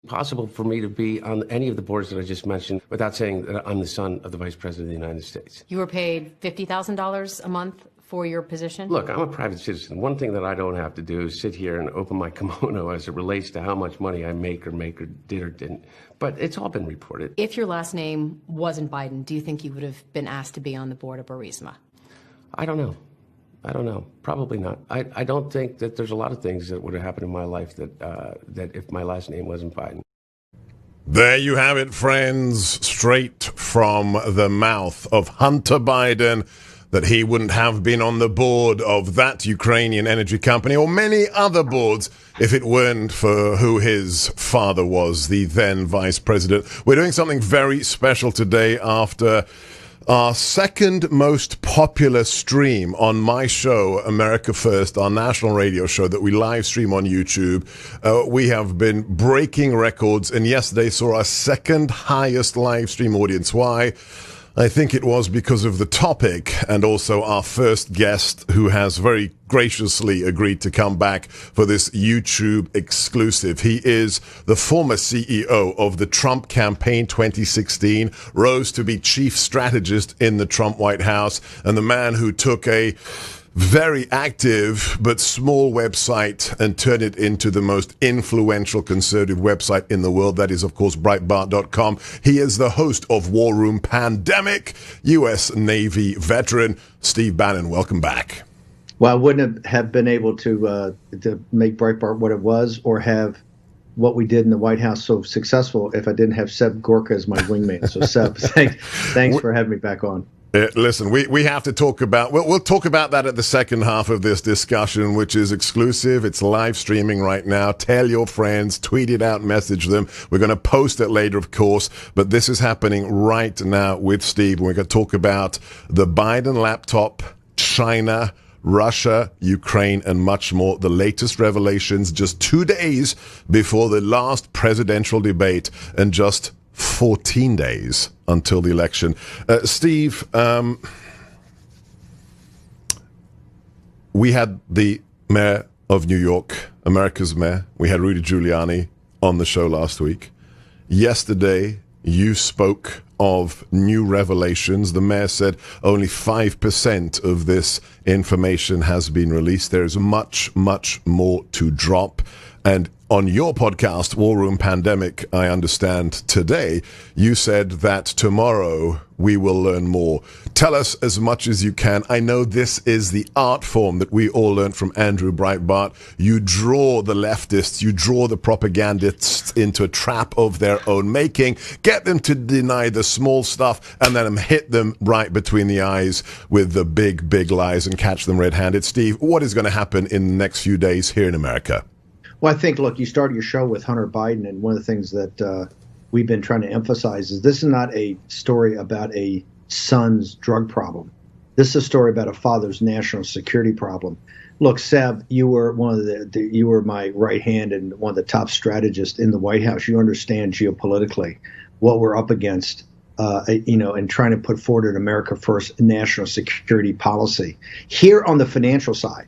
Possible for me to be on any of the boards that I just mentioned without saying that I'm the son of the Vice President of the United States. You were paid $50,000 a month for your position? Look, I'm a private citizen. One thing that I don't have to do is sit here and open my kimono as it relates to how much money I make or did or didn't. But it's all been reported. If your last name wasn't Biden, do you think you would have been asked to be on the board of Burisma? I don't know. Probably not. I don't think that there's a lot of things that would have happened in my life that if my last name wasn't Biden. There you have it, friends, straight from the mouth of Hunter Biden, that he wouldn't have been on the board of that Ukrainian energy company or many other boards if it weren't for who his father was, the then vice president. We're doing something very special today after our second most popular stream on my show, America First, our national radio show that we live stream on YouTube. We have been breaking records, and yesterday saw our second highest live stream audience. Why? I think it was because of the topic and also our first guest, who has very graciously agreed to come back for this YouTube exclusive. He is the former CEO of the Trump Campaign 2016, rose to be chief strategist in the Trump White House, and the man who took a very active but small website and turned it into the most influential conservative website in the world. That is, of course, Breitbart.com. He is the host of War Room Pandemic, U.S. Navy veteran Steve Bannon. Welcome back. Well, I wouldn't have been able to make Breitbart what it was or have what we did in the White House so successful if I didn't have Seb Gorka as my wingman. So, Seb, thanks for having me back on. Listen, we have to talk about, we'll talk about that at the second half of this discussion, which is exclusive. It's live streaming right now. Tell your friends, tweet it out, message them. We're going to post it later, of course, but this is happening right now with Steve. We're going to talk about the Biden laptop, China, Russia, Ukraine, and much more. The latest revelations just 2 days before the last presidential debate and just 14 days until the election. Steve, we had the mayor of New York, America's mayor. We had Rudy Giuliani on the show last week. Yesterday, you spoke of new revelations. The mayor said only 5% of this information has been released. There's much, much more to drop. And on your podcast, War Room Pandemic, I understand today, you said that tomorrow we will learn more. Tell us as much as you can. I know this is the art form that we all learned from Andrew Breitbart. You draw the leftists, you draw the propagandists into a trap of their own making, get them to deny the small stuff, and then hit them right between the eyes with the big, big lies and catch them red-handed. Steve, what is going to happen in the next few days here in America? Well, I think, look, you started your show with Hunter Biden, and one of the things that we've been trying to emphasize is this is not a story about a son's drug problem. This is a story about a father's national security problem. Look, Seb, you were one of you were my right hand and one of the top strategists in the White House. You understand geopolitically what we're up against, and trying to put forward an America First national security policy. Here on the financial side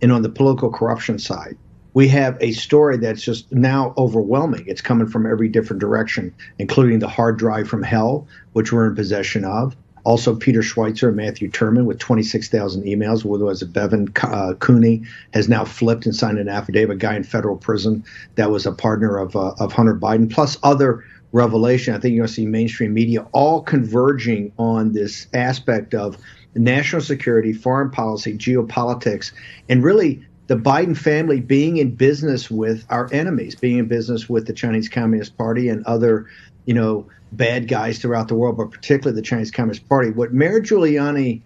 and on the political corruption side, we have a story that's just now overwhelming. It's coming from every different direction, including the hard drive from hell, which we're in possession of. Also, Peter Schweitzer and Matthew Turman with 26,000 emails, whether it was Bevan Cooney has now flipped and signed an affidavit, a guy in federal prison that was a partner of Hunter Biden, plus other revelation. I think you're going to see mainstream media all converging on this aspect of national security, foreign policy, geopolitics, and really the Biden family being in business with our enemies, being in business with the Chinese Communist Party and other, bad guys throughout the world, but particularly the Chinese Communist Party. What Mayor Giuliani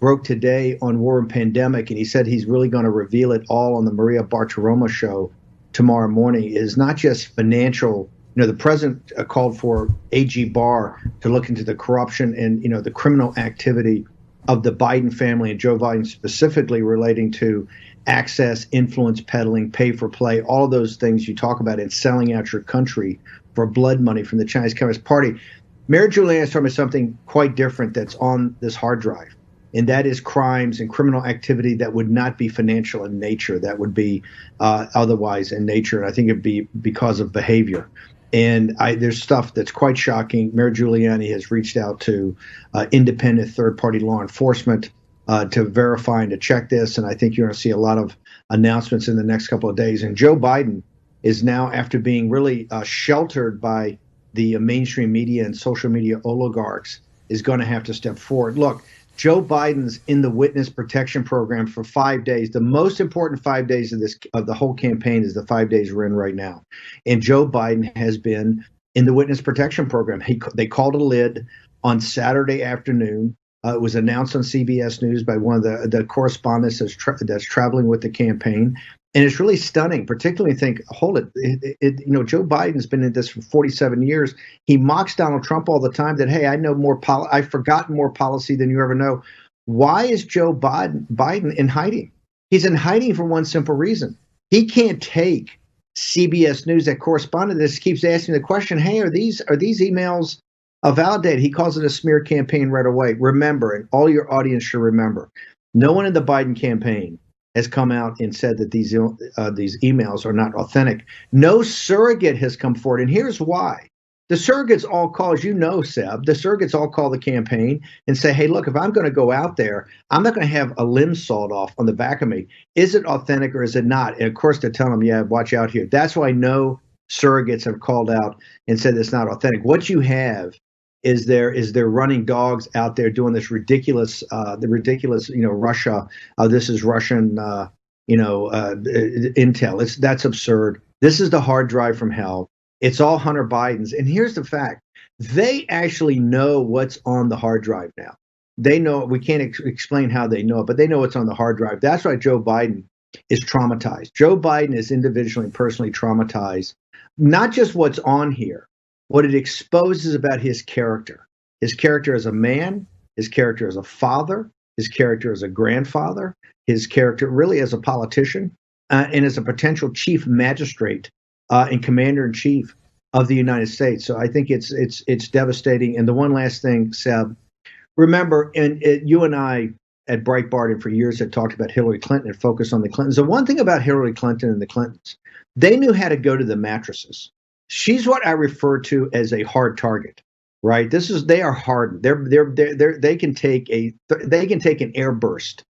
broke today on War and Pandemic, and he said he's really going to reveal it all on the Maria Bartiromo show tomorrow morning, is not just financial. The president called for AG Barr to look into the corruption and, the criminal activity of the Biden family and Joe Biden specifically relating to access, influence peddling, pay for play, all of those things you talk about in selling out your country for blood money from the Chinese Communist Party. Mayor Giuliani is talking about something quite different that's on this hard drive. and that is crimes and criminal activity that would not be financial in nature, that would be otherwise in nature. And I think it'd be because of behavior. And there's stuff that's quite shocking. Mayor Giuliani has reached out to independent third-party law enforcement to verify and to check this. And I think you're going to see a lot of announcements in the next couple of days. And Joe Biden is now, after being really sheltered by the mainstream media and social media oligarchs, is going to have to step forward. Look, Joe Biden's in the witness protection program for 5 days. The most important 5 days of the whole campaign is the 5 days we're in right now. And Joe Biden has been in the witness protection program. They called a lid on Saturday afternoon. It was announced on CBS News by one of the correspondents that's traveling with the campaign. And it's really stunning, particularly think, hold it, Joe Biden's been in this for 47 years. He mocks Donald Trump all the time that, hey, I know more, I've forgotten more policy than you ever know. Why is Joe Biden in hiding? He's in hiding for one simple reason. He can't take CBS News, that correspondent this keeps asking the question, hey, are these emails validated? He calls it a smear campaign right away. Remember, and all your audience should remember, no one in the Biden campaign has come out and said that these emails are not authentic. No surrogate has come forward, and here's why. The surrogates all call, as you know, Seb, the surrogates all call the campaign and say, hey, look, if I'm going to go out there, I'm not going to have a limb sawed off on the back of me. Is it authentic or is it not? And of course, they're telling them, yeah, watch out here. That's why no surrogates have called out and said it's not authentic. What you have is there running dogs out there doing this ridiculous, Russia. This is Russian, intel. That's absurd. This is the hard drive from hell. It's all Hunter Biden's. And here's the fact: they actually know what's on the hard drive now. They know. We can't explain how they know it, but they know what's on the hard drive. That's why Joe Biden is traumatized. Joe Biden is individually and personally traumatized. Not just what's on here. What it exposes about his character as a man, his character as a father, his character as a grandfather, his character really as a politician, and as a potential chief magistrate and commander in chief of the United States. So I think it's devastating. And the one last thing, Seb, remember, you and I at Breitbart and for years had talked about Hillary Clinton and focused on the Clintons. The one thing about Hillary Clinton and the Clintons, they knew how to go to the mattresses. She's what I refer to as a hard target, right? They are hardened. They can take an air burst.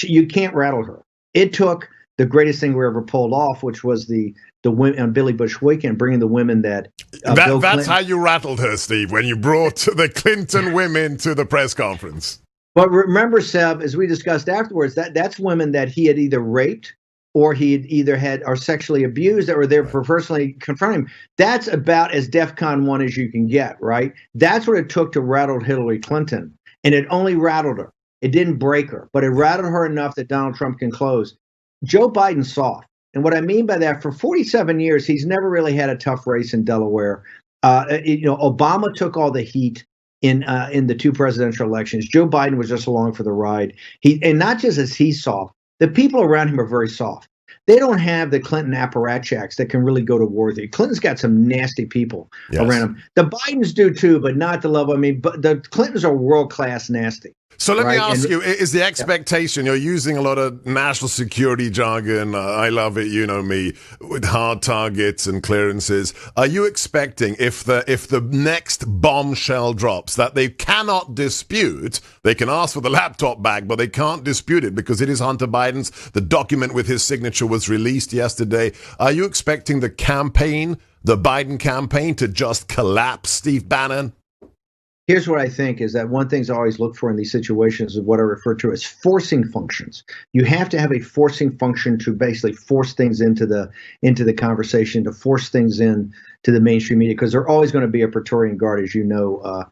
You can't rattle her. It took the greatest thing we ever pulled off, which was the women on Billy Bush weekend, bringing the women that's how you rattled her, Steve, when you brought the Clinton women to the press conference. But remember, Seb, as we discussed afterwards, that's women that he had either raped or he either had or sexually abused or they're personally confronting him. That's about as DEFCON 1 as you can get, right? That's what it took to rattle Hillary Clinton. And it only rattled her. It didn't break her, but it rattled her enough that Donald Trump can close. Joe Biden's soft. And what I mean by that, for 47 years, he's never really had a tough race in Delaware. Obama took all the heat in the two presidential elections. Joe Biden was just along for the ride. And not just as he's soft, the people around him are very soft. They don't have the Clinton apparatchiks that can really go to war with you. Clinton's got some nasty people around him. The Bidens do too, but not the level. I mean, but the Clintons are world-class nasty. So let me ask you, is the expectation, you're using a lot of national security jargon, I love it, you know me, with hard targets and clearances. Are you expecting if the next bombshell drops that they cannot dispute, they can ask for the laptop back, but they can't dispute it because it is Hunter Biden's, the document with his signature was released yesterday. Are you expecting the Biden campaign to just collapse, Steve Bannon? Here's what I think is that one thing I always look for in these situations is what I refer to as forcing functions. You have to have a forcing function to basically force things into the conversation, to force things in to the mainstream media, because they're always going to be a Praetorian Guard, as you know,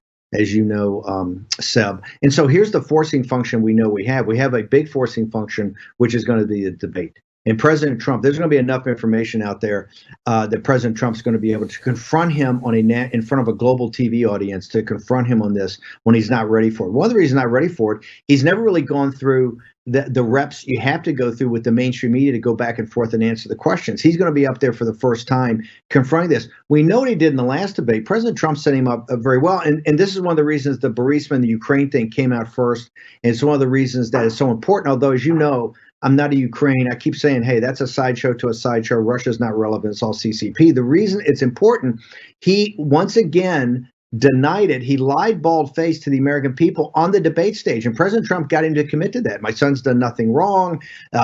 Seb. And so here's the forcing function we know we have. We have a big forcing function, which is going to be the debate. And President Trump, there's going to be enough information out there that President Trump's going to be able to confront him in front of a global TV audience, to confront him on this when he's not ready for it. One of the reasons he's not ready for it, he's never really gone through the reps you have to go through with the mainstream media to go back and forth and answer the questions. He's going to be up there for the first time confronting this. We know what he did in the last debate. President Trump set him up very well. And this is one of the reasons the Burisma and the Ukraine thing came out first. And it's one of the reasons that is so important. Although, as you know, I'm not a Ukraine. I keep saying, hey, that's a sideshow to a sideshow. Russia's not relevant. It's all CCP. The reason it's important, he once again denied it. He lied bald-faced to the American people on the debate stage, and President Trump got him to commit to that. My son's done nothing wrong.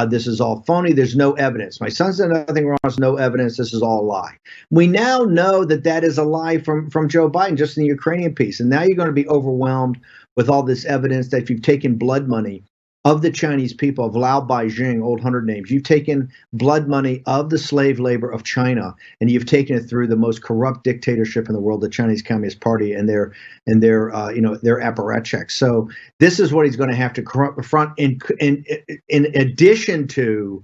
This is all phony. There's no evidence. My son's done nothing wrong. There's no evidence. This is all a lie. We now know that that is a lie from Joe Biden, just in the Ukrainian piece. And now you're going to be overwhelmed with all this evidence that if you've taken blood money of the Chinese people, of Lao Beijing, old 100 names. You've taken blood money of the slave labor of China, and you've taken it through the most corrupt dictatorship in the world, the Chinese Communist Party, and their apparatchiks. So this is what he's going to have to confront in addition to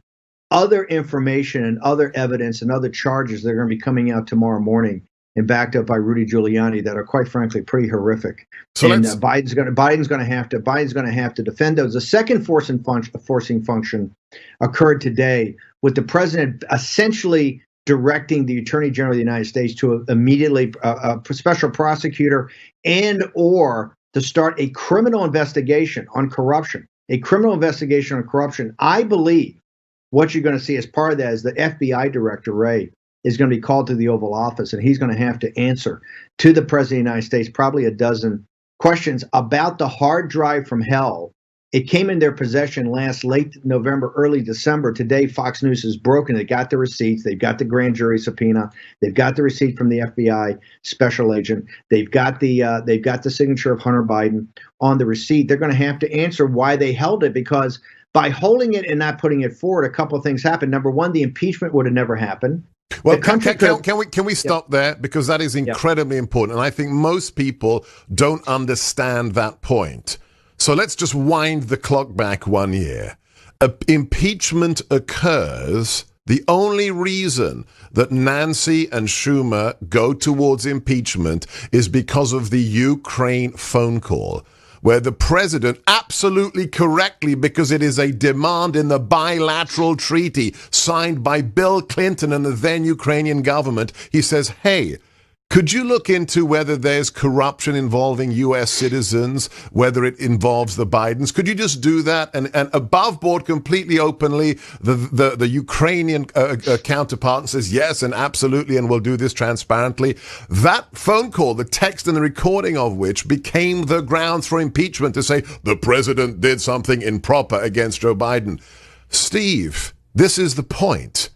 other information and other evidence and other charges that are going to be coming out tomorrow morning and backed up by Rudy Giuliani that are quite frankly pretty horrific. So and Biden's going to have to defend those. The second forcing function occurred today with the president essentially directing the Attorney General of the United States to immediately a special prosecutor and or to start a criminal investigation on corruption. A criminal investigation on corruption. I believe what you're going to see as part of that is the FBI director, Wray, is going to be called to the Oval Office, and he's going to have to answer to the President of the United States probably a dozen questions about the hard drive from hell. It came in their possession late November, early December. Today, Fox News has broken. They got the receipts. They've got the grand jury subpoena. They've got the receipt from the FBI special agent. They've got the signature of Hunter Biden on the receipt. They're going to have to answer why they held it, because by holding it and not putting it forward, a couple of things happened. Number one, the impeachment would have never happened. Well, can we stop there? Because that is incredibly important. And I think most people don't understand that point. So let's just wind the clock back 1 year. Impeachment occurs. The only reason that Nancy and Schumer go towards impeachment is because of the Ukraine phone call, where the president absolutely correctly, because it is a demand in the bilateral treaty signed by Bill Clinton and the then Ukrainian government, he says, hey, could you look into whether there's corruption involving U.S. citizens, whether it involves the Bidens? Could you just do that? And above board, completely openly, the Ukrainian counterpart says yes and absolutely, and we'll do this transparently. That phone call, the text and the recording of which became the grounds for impeachment to say the president did something improper against Joe Biden. Steve, this is the point.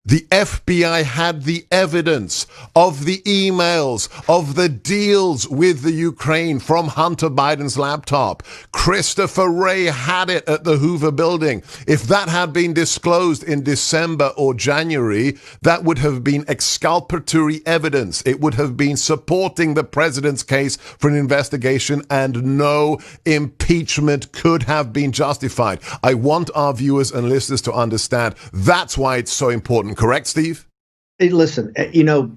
The FBI had the evidence of the emails, of the deals with the Ukraine from Hunter Biden's laptop. Christopher Wray had it at the Hoover Building. If that had been disclosed in December or January, that would have been exculpatory evidence. It would have been supporting the president's case for an investigation, and no impeachment could have been justified. I want our viewers and listeners to understand that's why it's so important. Correct, Steve? Hey, listen,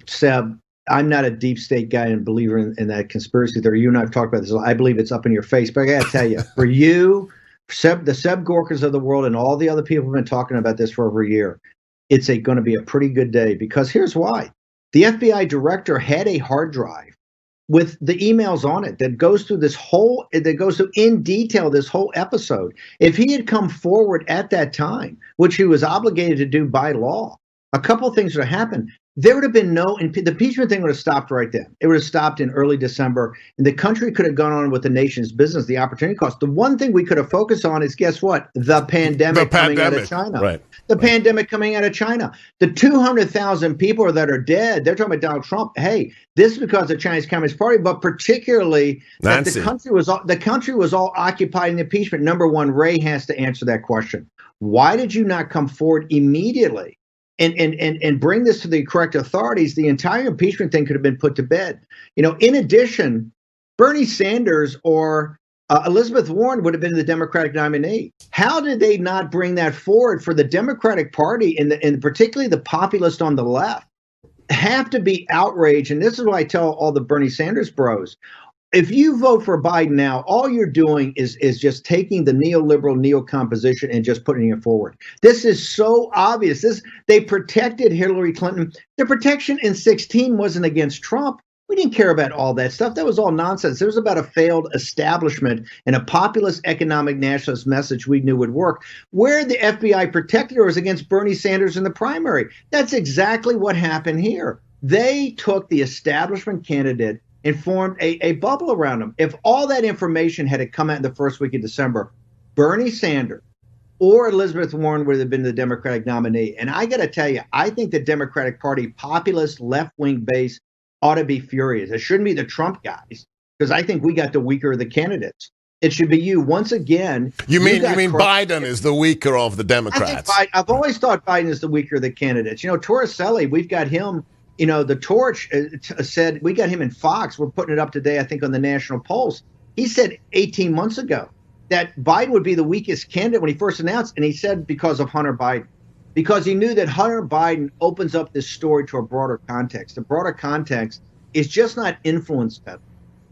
Seb, I'm not a deep state guy and believer in that conspiracy theory. You and I have talked about this. I believe it's up in your face. But I got to tell you, for you, the Seb Gorkas of the world and all the other people who have been talking about this for over a year, it's going to be a pretty good day, because here's why. The FBI director had a hard drive with the emails on it that goes through in detail this whole episode. If he had come forward at that time, which he was obligated to do by law, a couple of things would have happened. There would have been the impeachment thing would have stopped right then. It would have stopped in early December, and the country could have gone on with the nation's business, the opportunity cost. The one thing we could have focused on is, guess what? The pandemic coming out of China. Right. The pandemic coming out of China. The 200,000 people that are dead, they're talking about Donald Trump. Hey, this is because of the Chinese Communist Party, but particularly that the country was all occupied in the impeachment. Number one, Wray has to answer that question. Why did you not come forward immediately and bring this to the correct authorities? The entire impeachment thing could have been put to bed. In addition, Bernie Sanders or Elizabeth Warren would have been the Democratic nominee. How did they not bring that forward for the Democratic Party and particularly the populist on the left have to be outraged? And this is what I tell all the Bernie Sanders bros. if you vote for Biden now, all you're doing is just taking the neoliberal neo-composition and just putting it forward. This is so obvious. They protected Hillary Clinton. The protection in 2016 wasn't against Trump. We didn't care about all that stuff. That was all nonsense. It was about a failed establishment and a populist economic nationalist message we knew would work. Where the FBI protected her was against Bernie Sanders in the primary. That's exactly what happened here. They took the establishment candidate and formed a bubble around him. If all that information had come out in the first week of December, Bernie Sanders or Elizabeth Warren would have been the Democratic nominee. And I got to tell you, I think the Democratic Party, populist, left-wing base, ought to be furious. It shouldn't be the Trump guys, because I think we got the weaker of the candidates. It should be you. Once again, you mean Biden is the weaker of the Democrats? I've always thought Biden is the weaker of the candidates. Torricelli, we've got him. The Torch said we got him in Fox. We're putting it up today, I think, on the National Pulse. He said 18 months ago that Biden would be the weakest candidate when he first announced, and he said because of Hunter Biden. Because he knew that Hunter Biden opens up this story to a broader context. The broader context is just not influence peddling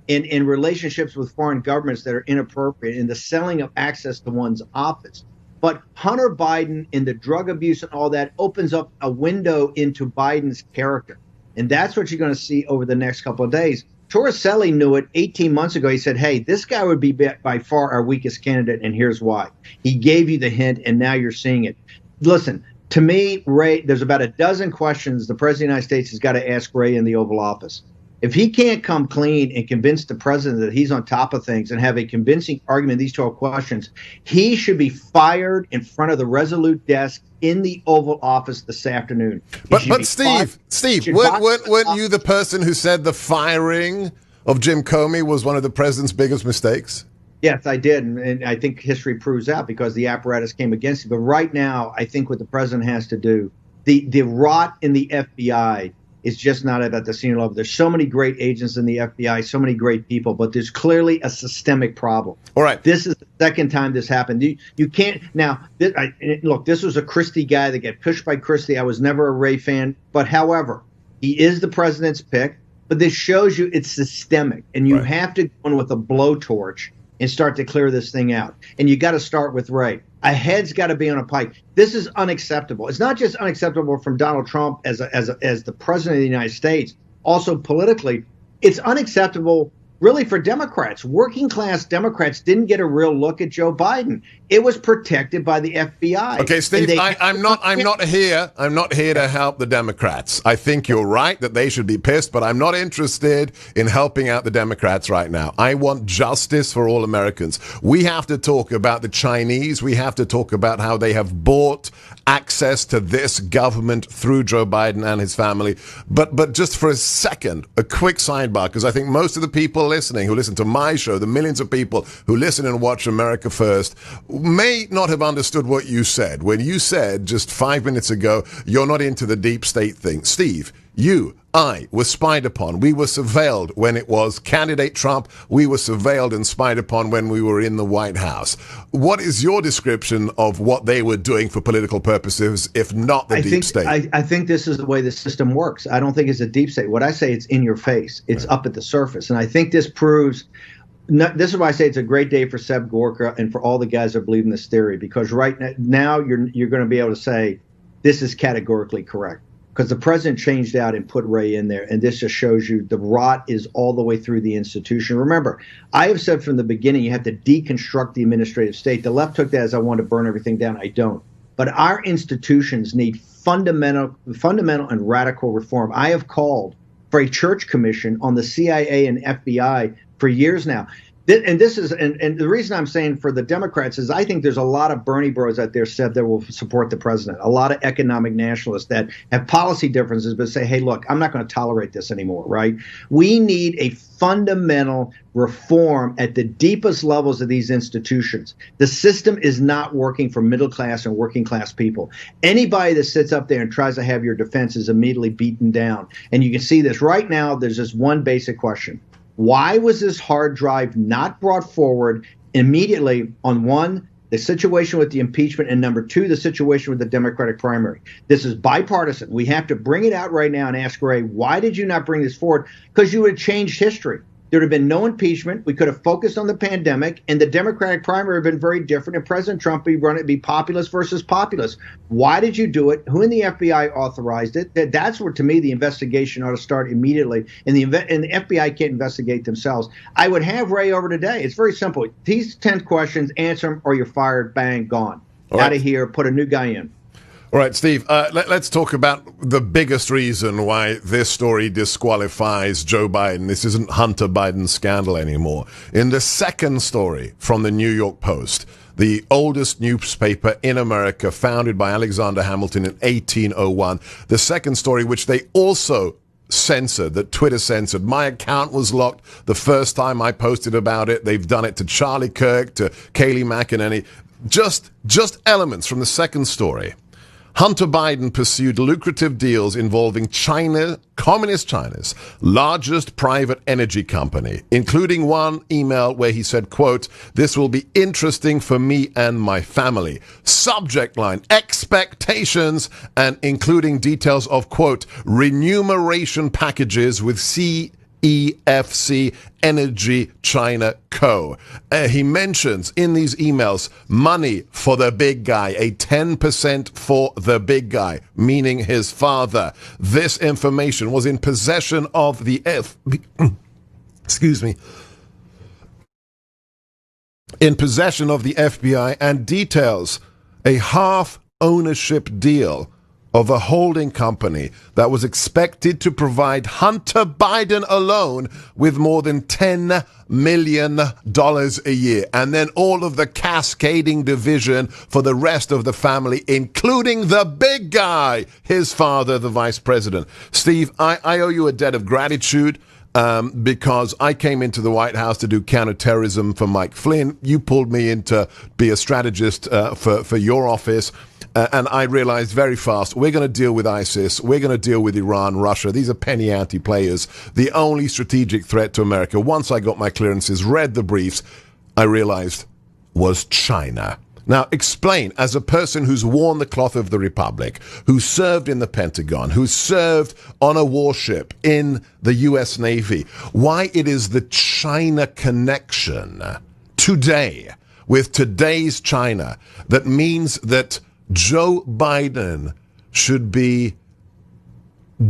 in relationships with foreign governments that are inappropriate in the selling of access to one's office. But Hunter Biden and the drug abuse and all that opens up a window into Biden's character. And that's what you're going to see over the next couple of days. Torricelli knew it 18 months ago. He said, hey, this guy would be by far our weakest candidate, and here's why. He gave you the hint, and now you're seeing it. Listen, to me, Ray, there's about a dozen questions the President of the United States has got to ask Ray in the Oval Office. If he can't come clean and convince the president that he's on top of things and have a convincing argument, these 12 questions, he should be fired in front of the Resolute desk in the Oval Office this afternoon. But Steve, weren't you the person who said the firing of Jim Comey was one of the president's biggest mistakes? Yes, I did. And I think history proves that because the apparatus came against him. But right now, I think what the president has to do, the rot in the FBI is just not at the senior level. There's so many great agents in the FBI, so many great people, but there's clearly a systemic problem. All right. This is the second time this happened. You can't now. Look, this was a Christie guy that got pushed by Christie. I was never a Ray fan, but however, he is the president's pick. But this shows you it's systemic, and you have to go in with a blowtorch and start to clear this thing out. And you got to start with Ray. A head's got to be on a pike. This is unacceptable. It's not just unacceptable from Donald Trump as the president of the United States. Also politically, it's unacceptable really for Democrats. Working class Democrats didn't get a real look at Joe Biden. It was protected by the FBI. Okay, Steve, I'm not here to help the Democrats. I think you're right that they should be pissed, but I'm not interested in helping out the Democrats right now. I want justice for all Americans. We have to talk about the Chinese. We have to talk about how they have bought access to this government through Joe Biden and his family. But just for a second, a quick sidebar, because I think most of the people listening who listen to my show, the millions of people who listen and watch America First, may not have understood what you said when you said just 5 minutes ago, you're not into the deep state thing. Steve, I were spied upon. We were surveilled when it was candidate Trump. We were surveilled and spied upon when we were in the White House. What is your description of what they were doing for political purposes, if not the deep state? I think this is the way the system works. I don't think it's a deep state. What I say, it's in your face. It's up at the surface. And I think this proves... This is why I say it's a great day for Seb Gorka and for all the guys that believe in this theory, because right now you're going to be able to say this is categorically correct because the president changed out and put Ray in there. And this just shows you the rot is all the way through the institution. Remember, I have said from the beginning, you have to deconstruct the administrative state. The left took that as I want to burn everything down. I don't. But our institutions need fundamental and radical reform. I have called for a church commission on the CIA and FBI for years now. And the reason I'm saying for the Democrats is I think there's a lot of Bernie bros out there said that will support the president, a lot of economic nationalists that have policy differences but say, hey, look, I'm not going to tolerate this anymore, right? We need a fundamental reform at the deepest levels of these institutions. The system is not working for middle class and working class people. Anybody that sits up there and tries to have your defense is immediately beaten down. And you can see this right now. There's just one basic question. Why was this hard drive not brought forward immediately on one, the situation with the impeachment, and number two, the situation with the Democratic primary? This is bipartisan. We have to bring it out right now and ask Ray, why did you not bring this forward? Because you would have changed history. There'd have been no impeachment. We could have focused on the pandemic, and the Democratic primary would have been very different. And President Trump would be populist versus populist. Why did you do it? Who in the FBI authorized it? That's where, to me, the investigation ought to start immediately. And the FBI can't investigate themselves. I would have Ray over today. It's very simple. These 10 questions, answer them, or you're fired. Bang, gone. Out of here. Put a new guy in. All right, Steve, let's talk about the biggest reason why this story disqualifies Joe Biden. This isn't Hunter Biden's scandal anymore. In the second story from the New York Post, the oldest newspaper in America, founded by Alexander Hamilton in 1801, the second story, which they also censored, that Twitter censored. My account was locked the first time I posted about it. They've done it to Charlie Kirk, to Kayleigh McEnany. Just elements from the second story. Hunter Biden pursued lucrative deals involving China, Communist China's largest private energy company, including one email where he said, quote, "This will be interesting for me and my family." Subject line, expectations, and including details of, quote, remuneration packages with CEFC Energy China Co. He mentions in these emails money for the big guy, a 10% for the big guy, meaning his father. This information was in possession of the in possession of the FBI, and details a half ownership deal of a holding company that was expected to provide Hunter Biden alone with more than $10 million a year. And then all of the cascading division for the rest of the family, including the big guy, his father, the vice president. Steve, I owe you a debt of gratitude. Because I came into the White House to do counterterrorism for Mike Flynn. You pulled me in to be a strategist for your office. And I realized very fast, we're going to deal with ISIS. We're going to deal with Iran, Russia. These are penny ante players. The only strategic threat to America, once I got my clearances, read the briefs, I realized was China. Now, explain, as a person who's worn the cloth of the Republic, who served in the Pentagon, who served on a warship in the U.S. Navy, why it is the China connection today, with today's China, that means that Joe Biden should be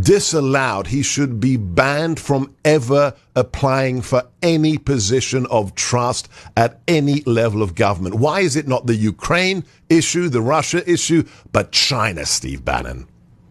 disallowed. He should be banned from ever applying for any position of trust at any level of government. Why is it not the Ukraine issue, the Russia issue, but China, Steve Bannon?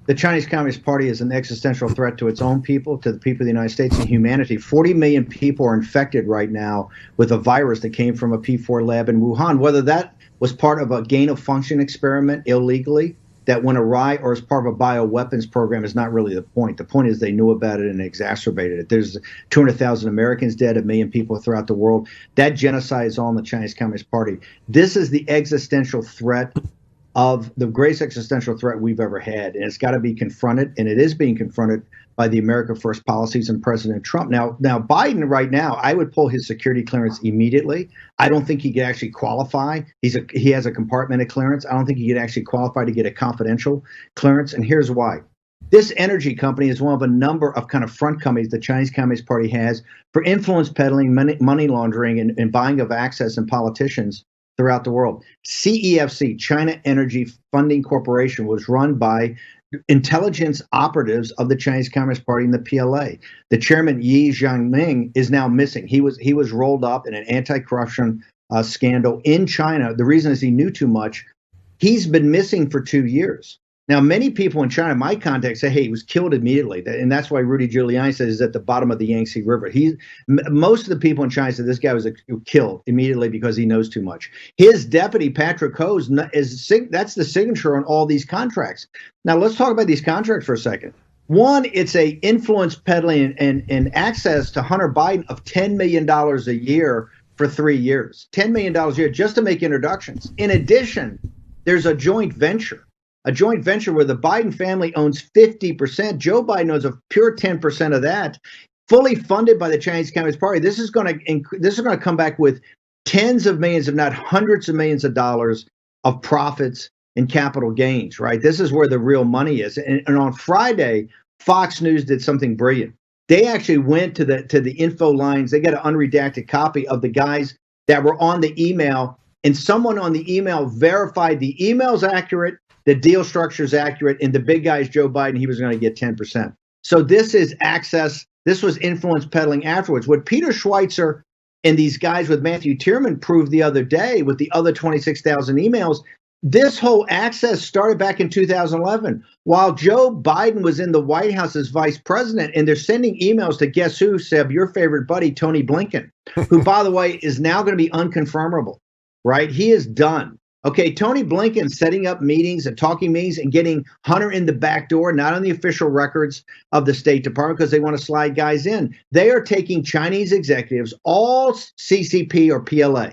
The Chinese Communist Party is an existential threat to its own people, to the people of the United States, and humanity. 40 million people are infected right now with a virus that came from a P4 lab in Wuhan. Whether that was part of a gain-of-function experiment illegally that went awry or as part of a bioweapons program is not really the point. The point is they knew about it and exacerbated it. There's 200,000 Americans dead, 1 million people throughout the world. That genocide is all in the Chinese Communist Party. This is the existential threat of the greatest existential threat we've ever had, and it's got to be confronted, and it is being confronted by the America First policies and President Trump. Now Biden right now, I would pull his security clearance immediately. I don't think he could actually qualify. He has a compartmented clearance. I don't think he could actually qualify to get a confidential clearance, and here's why. This energy company is one of a number of kind of front companies the Chinese Communist Party has for influence peddling, money laundering, and buying of access in politicians throughout the world. CEFC, China Energy Funding Corporation, was run by intelligence operatives of the Chinese Communist Party and the PLA. The chairman, Yi Jianming, is now missing. He was rolled up in an anti-corruption scandal in China. The reason is he knew too much. He's been missing for 2 years. Now, many people in China, my contacts, say, hey, he was killed immediately. And that's why Rudy Giuliani says he's at the bottom of the Yangtze River. Most of the people in China said this guy was killed immediately because he knows too much. His deputy, Patrick Ho, that's the signature on all these contracts. Now, let's talk about these contracts for a second. One, it's a influence peddling and access to Hunter Biden of $10 million a year for 3 years. $10 million a year just to make introductions. In addition, there's a joint venture where the Biden family owns 50%. Joe Biden owns a pure 10% of that, fully funded by the Chinese Communist Party. This is going to come back with tens of millions, if not hundreds of millions of dollars of profits and capital gains, right? This is where the real money is. And on Friday, Fox News did something brilliant. They actually went to the info lines. They got an unredacted copy of the guys that were on the email, and someone on the email verified the email's accurate, the deal structure is accurate, and the big guy is Joe Biden. He was going to get 10%. So this is access. This was influence peddling afterwards. What Peter Schweitzer and these guys with Matthew Tierman proved the other day with the other 26,000 emails, this whole access started back in 2011 while Joe Biden was in the White House as vice president, and they're sending emails to guess who, Seb, your favorite buddy, Tony Blinken, who, by the way, is now going to be unconfirmable, right? He is done. Okay, Tony Blinken setting up meetings and talking meetings and getting Hunter in the back door, not on the official records of the State Department because they want to slide guys in. They are taking Chinese executives, all CCP or PLA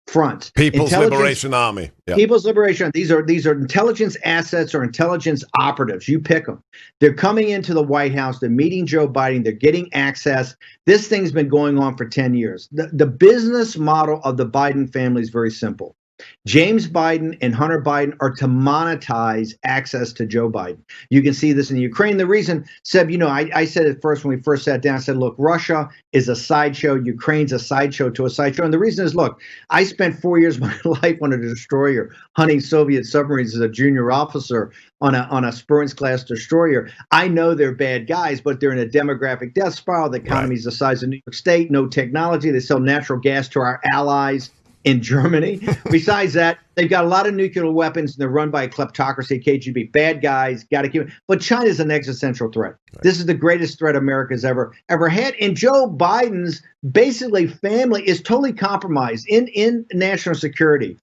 fronts. People's Liberation Army. Yep. People's Liberation. These are intelligence assets or intelligence operatives. You pick them. They're coming into the White House. They're meeting Joe Biden. They're getting access. This thing's been going on for 10 years. The business model of the Biden family is very simple. James Biden and Hunter Biden are to monetize access to Joe Biden. You can see this in Ukraine. The reason, Seb, I said it first when we first sat down. I said, look, Russia is a sideshow. Ukraine's a sideshow to a sideshow. And the reason is, look, I spent 4 years of my life on a destroyer hunting Soviet submarines as a junior officer on a Spurns-class destroyer. I know they're bad guys, but they're in a demographic death spiral. The economy's the size of New York State, no technology. They sell natural gas to our allies in Germany. Besides that, they've got a lot of nuclear weapons, and they're run by a kleptocracy, KGB. Bad guys, got to keep it. But China's an existential threat. Right. This is the greatest threat America's ever had. And Joe Biden's basically family is totally compromised in national security.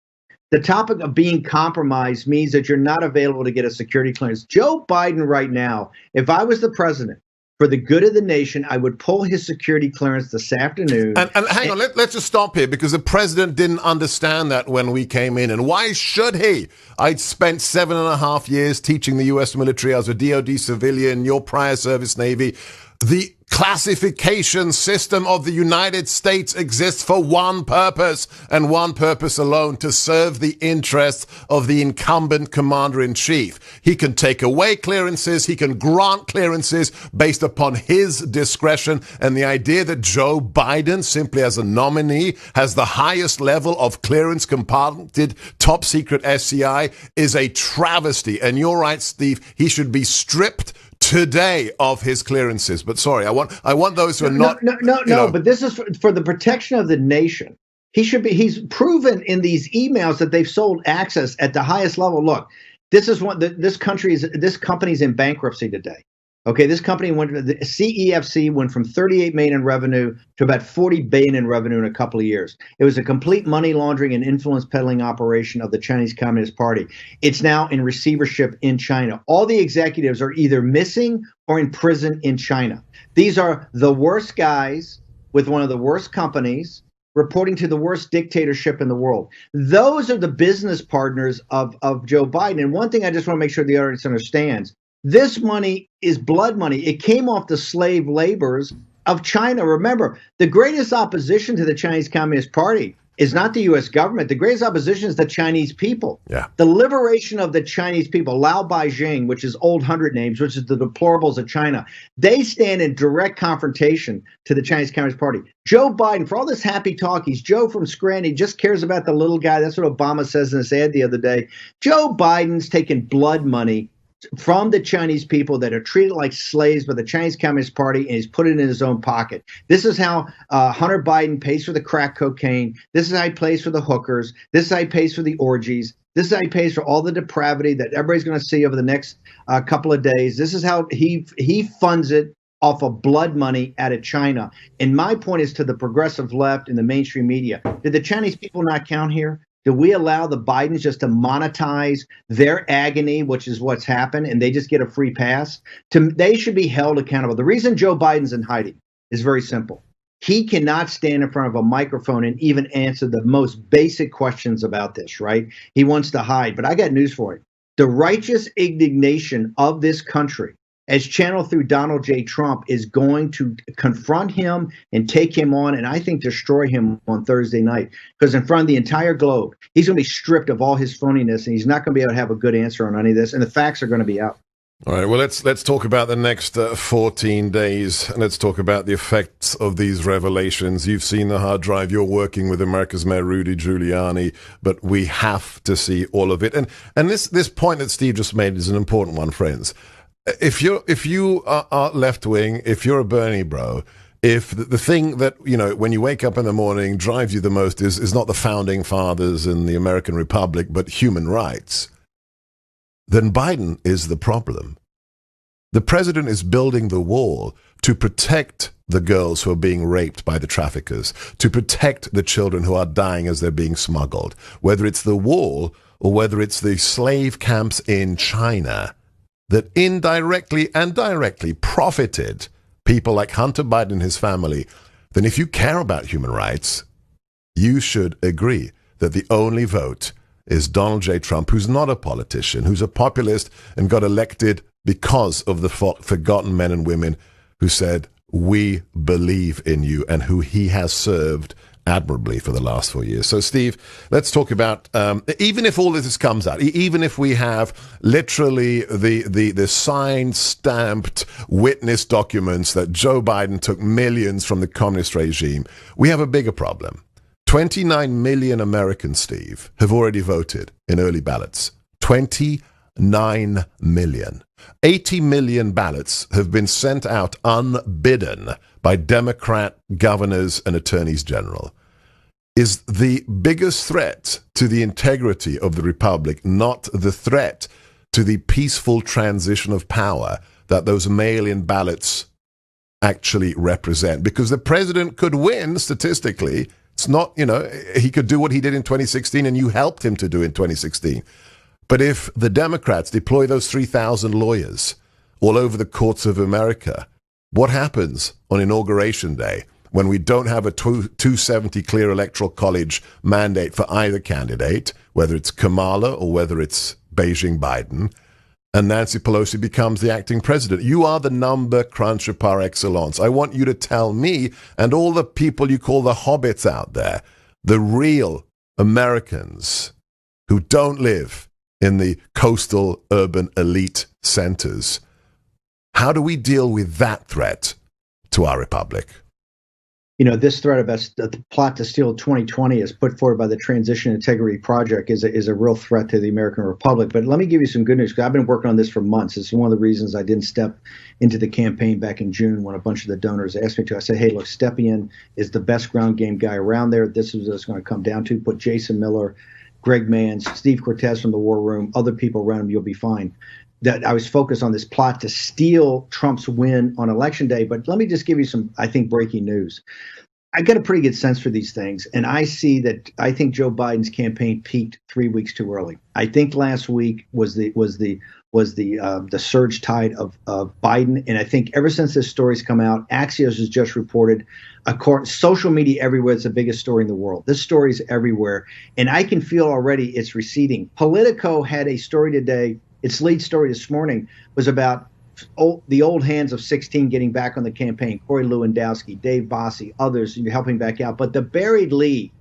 The topic of being compromised means that you're not available to get a security clearance. Joe Biden right now, if I was the president, for the good of the nation, I would pull his security clearance this afternoon. And hang on, let's just stop here, because the president didn't understand that when we came in. And why should he? I'd spent 7.5 years teaching the U.S. military. I was a DOD civilian, your prior service Navy. The classification system of the United States exists for one purpose and one purpose alone: to serve the interests of the incumbent commander-in-chief. He can take away clearances, he can grant clearances based upon his discretion, and the idea that Joe Biden, simply as a nominee, has the highest level of clearance compartmented top secret SCI is a travesty. And you're right, Steve, he should be stripped today of his clearances. But sorry, I want those who are not. No. But this is for the protection of the nation. He's proven in these emails that they've sold access at the highest level. Look, this company's in bankruptcy today. Okay, this company the CEFC went from 38 million in revenue to about 40 billion in revenue in a couple of years. It was a complete money laundering and influence peddling operation of the Chinese Communist Party. It's now in receivership in China. All the executives are either missing or in prison in China. These are the worst guys with one of the worst companies reporting to the worst dictatorship in the world. Those are the business partners of Joe Biden. And one thing I just want to make sure the audience understands: this money is blood money. It came off the slave labors of China. Remember, the greatest opposition to the Chinese Communist Party is not the U.S. government. The greatest opposition is the Chinese people. Yeah. The liberation of the Chinese people, Lao Beijing, which is old 100 names, which is the deplorables of China, they stand in direct confrontation to the Chinese Communist Party. Joe Biden, for all this happy talk, he's Joe from Scranton. He just cares about the little guy. That's what Obama says in his ad the other day. Joe Biden's taking blood money from the Chinese people that are treated like slaves by the Chinese Communist Party, and he's put it in his own pocket. This is how Hunter Biden pays for the crack cocaine. This is how he pays for the hookers. This is how he pays for the orgies. This is how he pays for all the depravity that everybody's going to see over the next couple of days. This is how he funds it off of blood money out of China. And my point is to the progressive left and the mainstream media. Did the Chinese people not count here? Do we allow the Bidens just to monetize their agony, which is what's happened, and they just get a free pass? They should be held accountable. The reason Joe Biden's in hiding is very simple. He cannot stand in front of a microphone and even answer the most basic questions about this, right? He wants to hide. But I got news for you. The righteous indignation of this country, as channeled through Donald J. Trump, is going to confront him and take him on, and I think destroy him on Thursday night. Because in front of the entire globe, he's going to be stripped of all his phoniness, and he's not going to be able to have a good answer on any of this, and the facts are going to be out. All right, well, let's talk about the next 14 days, and let's talk about the effects of these revelations. You've seen the hard drive. You're working with America's Mayor Rudy Giuliani, but we have to see all of it. And this point that Steve just made is an important one, friends. If you are left wing, if you're a Bernie bro, if the thing that, you know, when you wake up in the morning drives you the most is not the founding fathers and the American Republic, but human rights, then Biden is the problem. The president is building the wall to protect the girls who are being raped by the traffickers, to protect the children who are dying as they're being smuggled, whether it's the wall or whether it's the slave camps in China that indirectly and directly profited people like Hunter Biden and his family. Then if you care about human rights, you should agree that the only vote is Donald J. Trump, who's not a politician, who's a populist and got elected because of the forgotten men and women who said, we believe in you, and who he has served admirably for the last 4 years. So, Steve, let's talk about, even if all of this comes out, even if we have literally the signed, stamped witness documents that Joe Biden took millions from the communist regime, we have a bigger problem. 29 million Americans, Steve, have already voted in early ballots. 29 million. 80 million ballots have been sent out unbidden by Democrat governors and attorneys general. Is the biggest threat to the integrity of the republic not the threat to the peaceful transition of power that those mail-in ballots actually represent? Because the president could win statistically. It's not, you know, he could do what he did in 2016 and you helped him to do in 2016. But if the Democrats deploy those 3,000 lawyers all over the courts of America, what happens on Inauguration Day when we don't have a 270 clear electoral college mandate for either candidate, whether it's Kamala or whether it's Beijing Biden, and Nancy Pelosi becomes the acting president? You are the number cruncher par excellence. I want you to tell me and all the people you call the hobbits out there, the real Americans who don't live in the coastal urban elite centers, how do we deal with that threat to our republic? You know, this threat about the plot to steal 2020 as put forward by the Transition Integrity Project is a real threat to the American Republic. But let me give you some good news, because I've been working on this for months. It's one of the reasons I didn't step into the campaign back in June when a bunch of the donors asked me to. I said, hey, look, Stepien is the best ground game guy around there. This is what it's going to come down to. Put Jason Miller, Greg Manns, Steve Cortez from the War Room, other people around him, you'll be fine. That I was focused on this plot to steal Trump's win on Election Day. But let me just give you some, I think, breaking news. I get a pretty good sense for these things, and I think Joe Biden's campaign peaked 3 weeks too early. I think last week was the surge tide of Biden, and I think ever since this story's come out, Axios has just reported, social media everywhere, it's the biggest story in the world. This story's everywhere, and I can feel already it's receding. Politico had a story today. Its lead story this morning was about the old hands of 16 getting back on the campaign, Corey Lewandowski, Dave Bossie, others helping back out. But the buried lead,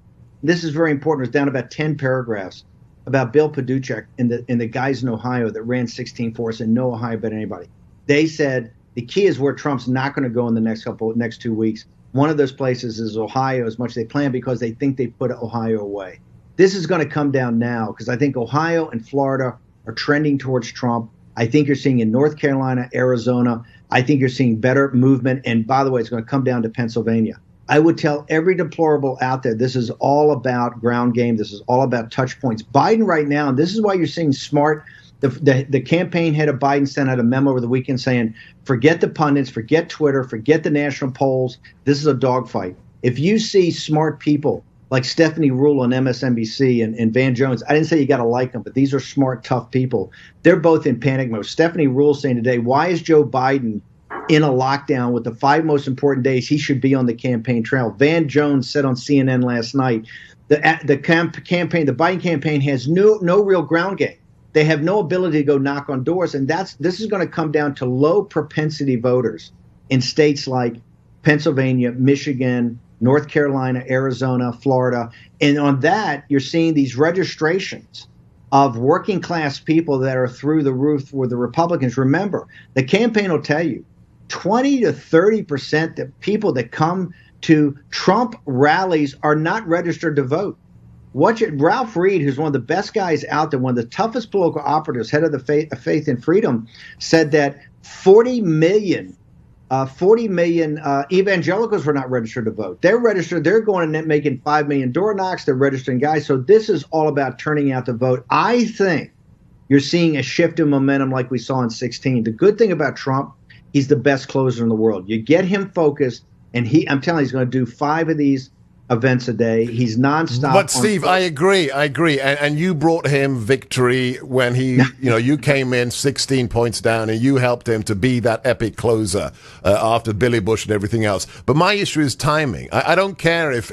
this is very important, was down about 10 paragraphs about Bill Paduchek and the guys in Ohio that ran 16 for us and no Ohio bet anybody. They said the key is where Trump's not going to go in the next 2 weeks. One of those places is Ohio, as much as they plan, because they think they put Ohio away. This is going to come down now because I think Ohio and Florida are trending towards Trump. I think you're seeing in North Carolina, Arizona, I think you're seeing better movement. And by the way, it's going to come down to Pennsylvania. I would tell every deplorable out there, this is all about ground game. This is all about touch points. Biden right now, and this is why you're seeing smart, the campaign head of Biden sent out a memo over the weekend saying, forget the pundits, forget Twitter, forget the national polls. This is a dogfight. If you see smart people like Stephanie Ruhle on MSNBC and Van Jones, I didn't say you got to like them, but these are smart, tough people. They're both in panic mode. Stephanie Ruhle saying today, why is Joe Biden in a lockdown with the 5 most important days he should be on the campaign trail? Van Jones said on CNN last night, the Biden campaign has no real ground game. They have no ability to go knock on doors, and this is going to come down to low propensity voters in states like Pennsylvania, Michigan, North Carolina, Arizona, Florida. And on that, you're seeing these registrations of working class people that are through the roof with the Republicans. Remember, the campaign will tell you 20 to 30% of people that come to Trump rallies are not registered to vote. Ralph Reed, who's one of the best guys out there, one of the toughest political operatives, head of the Faith and Freedom, said that 40 million evangelicals were not registered to vote. They're registered. They're going and making 5 million door knocks. They're registering guys. So this is all about turning out to vote. I think you're seeing a shift in momentum like we saw in 2016. The good thing about Trump, he's the best closer in the world. You get him focused, and I'm telling you, he's going to do 5 of these events a day. He's nonstop. But Steve, I agree. And you brought him victory when you came in 16 points down and you helped him to be that epic closer after Billy Bush and everything else. But my issue is timing. I don't care if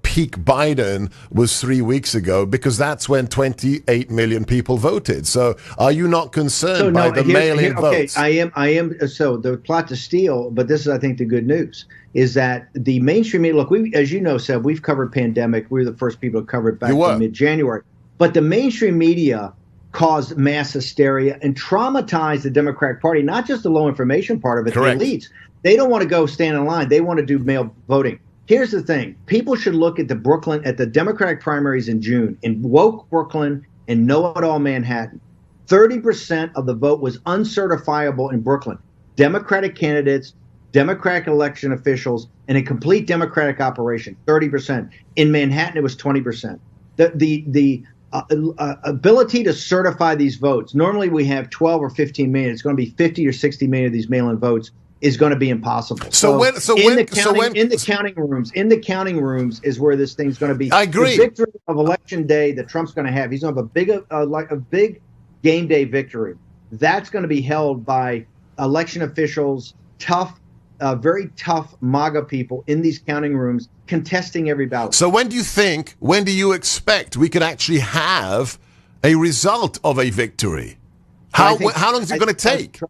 peak Biden was 3 weeks ago, because that's when 28 million people voted. So are you not concerned by the mail-in votes? I am. So the plot to steal, but this is, I think, the good news, is that the mainstream media, look, as you know, Seb, we've covered pandemic. We were the first people to cover it back in mid-January. But the mainstream media caused mass hysteria and traumatized the Democratic Party, not just the low information part of it, Correct. the elites. They don't want to go stand in line. They want to do mail voting. Here's the thing. People should look at the Democratic primaries in June in woke Brooklyn and know-it-all Manhattan. 30% of the vote was uncertifiable in Brooklyn. Democratic candidates, Democratic election officials, and a complete Democratic operation, 30%. In Manhattan, it was 20%. The ability to certify these votes, normally we have 12 or 15 million. It's going to be 50 or 60 million of these mail-in votes, is going to be impossible. In the counting rooms is where this thing's going to be. I agree. The victory of election day that Trump's going to have, he's going to have a big game day victory. That's going to be held by election officials, very tough MAGA people in these counting rooms contesting every ballot. So when do you expect we could actually have a result of a victory? How long is it going to take?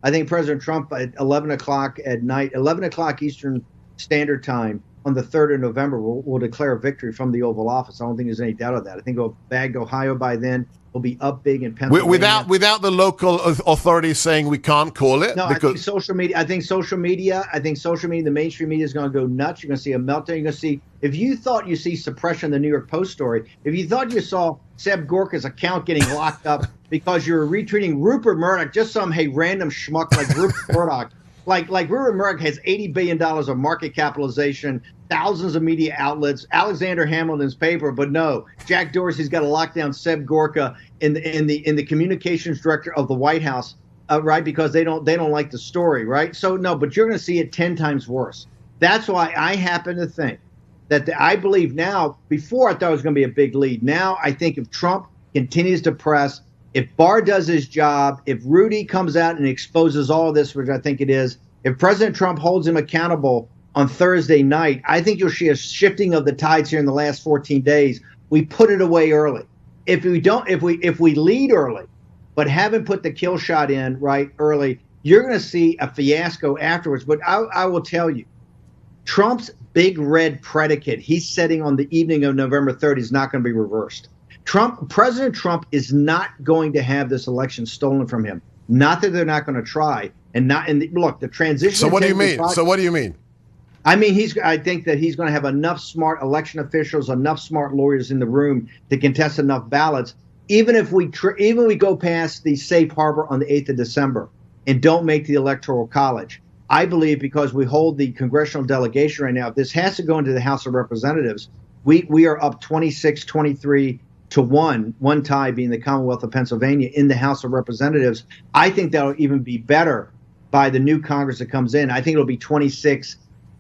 I think President Trump at 11 o'clock at night, 11 o'clock Eastern Standard Time on the 3rd of November will declare a victory from the Oval Office. I don't think there's any doubt of that. I think it'll bagged Ohio by then. Will be up big in Pennsylvania. Without the local authorities saying we can't call it? No, I think social media, the mainstream media is going to go nuts. You're going to see a meltdown. You're going to see, if you thought you see suppression in the New York Post story, if you thought you saw Seb Gorka's account getting locked up because you were retweeting Rupert Murdoch, just some random schmuck like Rupert Murdoch. Like Rupert Murdoch has $80 billion of market capitalization, thousands of media outlets, Alexander Hamilton's paper, but no, Jack Dorsey's got to lock down Seb Gorka in the communications director of the White House, right? Because they don't like the story, right? So no, but you're going to see it 10 times worse. That's why I happen to think that I believe now. Before I thought it was going to be a big lead. Now I think if Trump continues to press, if Barr does his job, if Rudy comes out and exposes all of this, which I think it is, if President Trump holds him accountable on Thursday night, I think you'll see a shifting of the tides here in the last 14 days. We put it away early. If we lead early, but haven't put the kill shot in right early, you're going to see a fiasco afterwards. But I will tell you, Trump's big red predicate he's setting on the evening of November 3rd is not going to be reversed. President Trump is not going to have this election stolen from him. Not that they're not going to try, look, the transition. So what do you mean? I mean, I think that he's going to have enough smart election officials, enough smart lawyers in the room to contest enough ballots. Even if we go past the safe harbor on the 8th of December and don't make the Electoral College, I believe because we hold the congressional delegation right now, if this has to go into the House of Representatives, we are up 26-23 to one tie being the Commonwealth of Pennsylvania in the House of Representatives. I think that'll even be better by the new Congress that comes in. I think it'll be 26,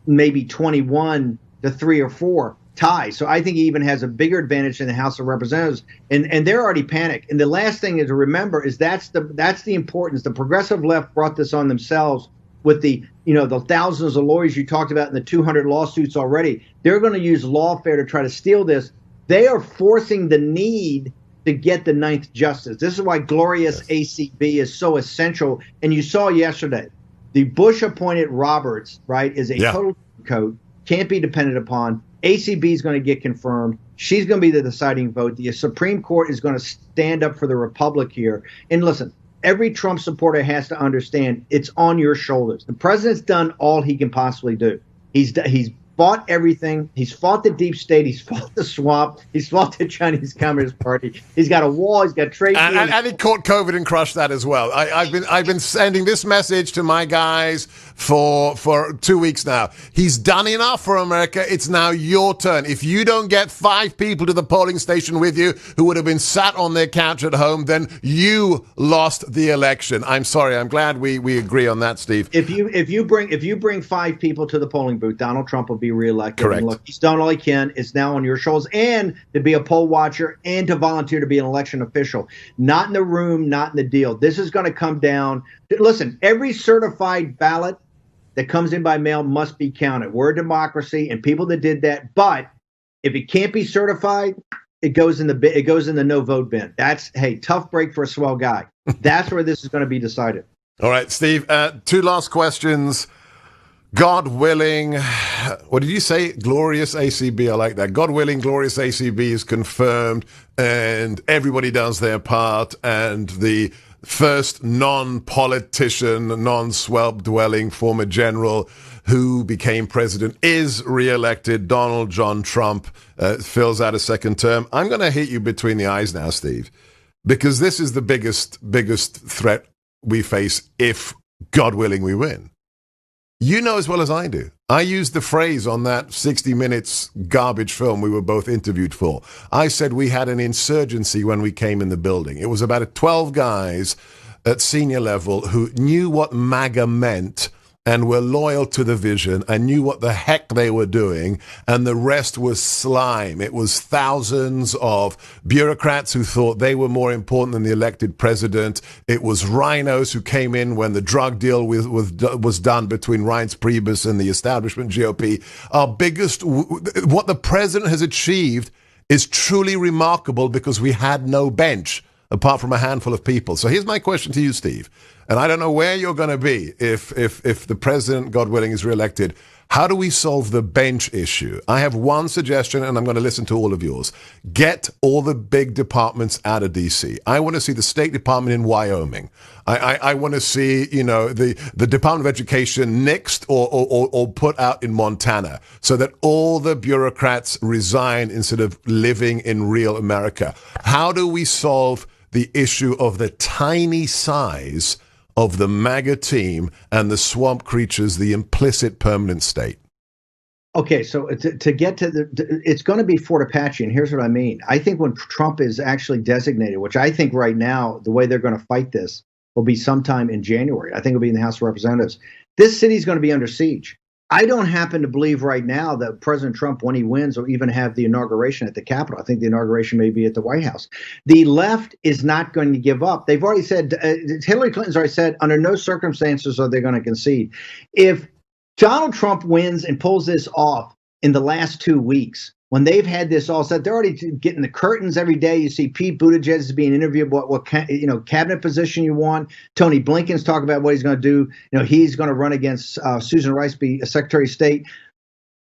maybe 21 to 3 or 4 tie. So I think he even has a bigger advantage in the House of Representatives. And they're already panicked. And the last thing to remember is that's the importance. The progressive left brought this on themselves with the thousands of lawyers you talked about in the 200 lawsuits already. They're going to use lawfare to try to steal this. They are forcing the need to get the ninth justice. This is why glorious ACB is so essential. And you saw yesterday, the Bush-appointed Roberts, right, is a total coat, can't be depended upon. ACB is going to get confirmed. She's going to be the deciding vote. The Supreme Court is going to stand up for the Republic here. And listen, every Trump supporter has to understand it's on your shoulders. The president's done all he can possibly do. He's fought everything. He's fought the deep state. He's fought the swamp. He's fought the Chinese Communist Party. He's got a wall. He's got trade. And he caught COVID and crushed that as well. I've been sending this message to my guys for 2 weeks now. He's done enough for America. It's now your turn. If you don't get 5 people to the polling station with you who would have been sat on their couch at home, then you lost the election. I'm sorry. I'm glad we agree on that, Steve. If you bring 5 people to the polling booth, Donald Trump will be reelected. Correct. And look, he's done all he can. It's now on your shoulders, and to be a poll watcher and to volunteer to be an election official. Not in the room, not in the deal. This is going to come down. Listen, every certified ballot that comes in by mail must be counted. We're a democracy, and people that did that. But if it can't be certified, it goes in the no vote bin. That's tough break for a swell guy. That's where this is going to be decided. All right, Steve. 2 last questions. God willing, what did you say? Glorious ACB. I like that. God willing, glorious ACB is confirmed, and everybody does their part, and the first non-politician, non-swamp-dwelling former general who became president is reelected. Donald John Trump fills out a second term. I'm going to hit you between the eyes now, Steve, because this is the biggest threat we face if, God willing, we win. You know as well as I do. I used the phrase on that 60 Minutes garbage film we were both interviewed for. I said we had an insurgency when we came in the building. It was about 12 guys at senior level who knew what MAGA meant and were loyal to the vision and knew what the heck they were doing, and the rest was slime. It was thousands of bureaucrats who thought they were more important than the elected president. It was rhinos who came in when the drug deal was done between Reince Priebus and the establishment GOP. What the president has achieved is truly remarkable because we had no bench apart from a handful of people. So here's my question to you, Steve. And I don't know where you're going to be if the president, God willing, is reelected. How do we solve the bench issue? I have one suggestion, and I'm going to listen to all of yours. Get all the big departments out of D.C. I want to see the State Department in Wyoming. I want to see, the Department of Education nixed or put out in Montana so that all the bureaucrats resign instead of living in real America. How do we solve the issue of the tiny size of the MAGA team and the swamp creatures, the implicit permanent state? Okay, so to get to it's going to be Fort Apache, and here's what I mean. I think when Trump is actually designated, which I think right now, the way they're going to fight this will be sometime in January. I think it'll be in the House of Representatives. This city is going to be under siege. I don't happen to believe right now that President Trump, when he wins, will even have the inauguration at the Capitol. I think the inauguration may be at the White House. The left is not going to give up. They've already said, Hillary Clinton's already said, under no circumstances are they going to concede. If Donald Trump wins and pulls this off in the last 2 weeks, when they've had this all set, they're already getting the curtains every day. You see Pete Buttigieg is being interviewed about what cabinet position you want. Tony Blinken's talking about what he's going to do. He's going to run against Susan Rice, be a Secretary of State.